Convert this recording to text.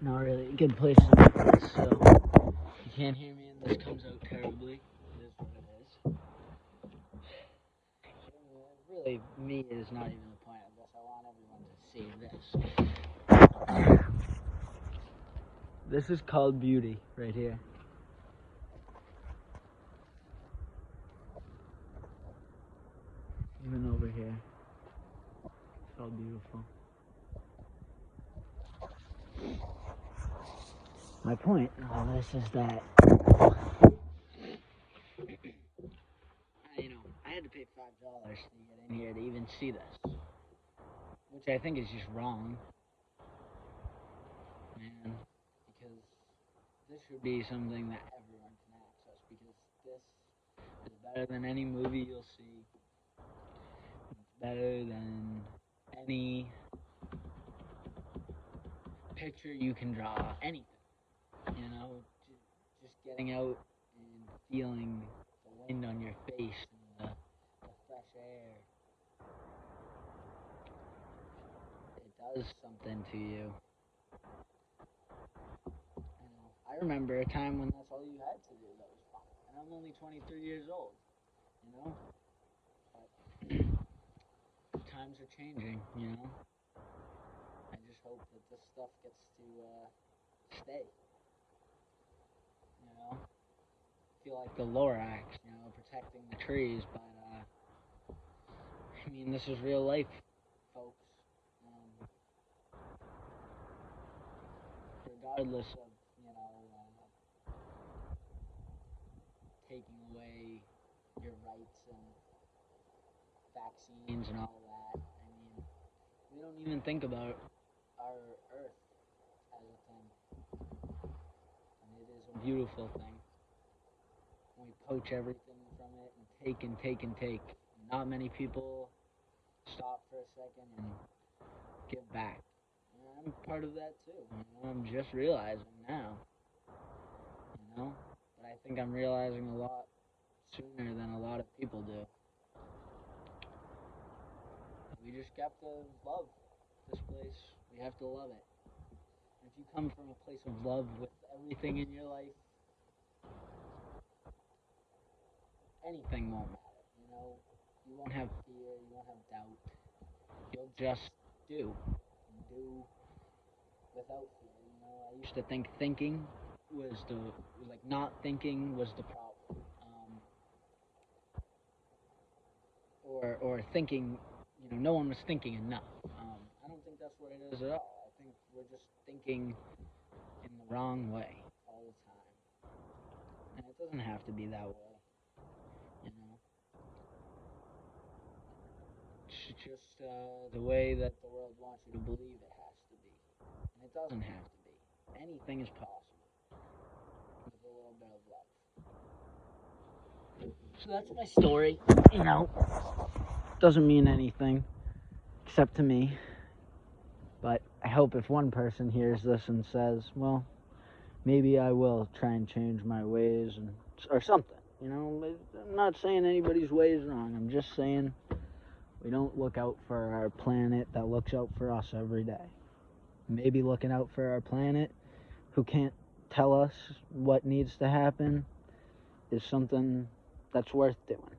Not really a good place to make this, so you can't hear me and this comes out terribly. It is what it is. Really, me is not even the point of this. I want everyone to see this. This is called beauty right here. Even over here. It's all beautiful. My point of all this is that, I had to pay $5 to get in here to even see this, which I think is just wrong, man, because this should be something that everyone can access, because this is better than any movie you'll see. It's better than any picture you can draw, anything, just getting out and feeling the wind on your face and the fresh air. It does something to you. I remember a time when that's all you had to do that was fun. And I'm only 23 years old, But times are changing, I just hope that this stuff gets to stay, I feel like the Lorax, protecting the trees, but this is real life, folks. Regardless of, taking away your rights and vaccines and all that, we don't even think about our Earth as a thing. And it is a beautiful thing. We poach everything from it and take and take and take. Not many people stop for a second and give back. And I'm part of that too. I'm just realizing now. But I think I'm realizing a lot sooner than a lot of people do. We just got to love this place. We have to love it. And if you come from a place of love with everything in your life, anything won't matter. You won't have fear, you won't have doubt. You'll just do without fear. I used to think thinking was not thinking was the problem. Or thinking, no one was thinking enough. I don't think that's what it is at all. I think we're just thinking in the wrong way all the time. And it doesn't have to be that way. It's just the way that the world wants you to believe it has to be. And it doesn't have to be. Anything is possible with a little bit of love. So that's my story. Doesn't mean anything except to me. But I hope if one person hears this and says, well, maybe I will try and change my ways or something. I'm not saying anybody's way is wrong. I'm just saying we don't look out for our planet that looks out for us every day. Maybe looking out for our planet who can't tell us what needs to happen is something that's worth doing.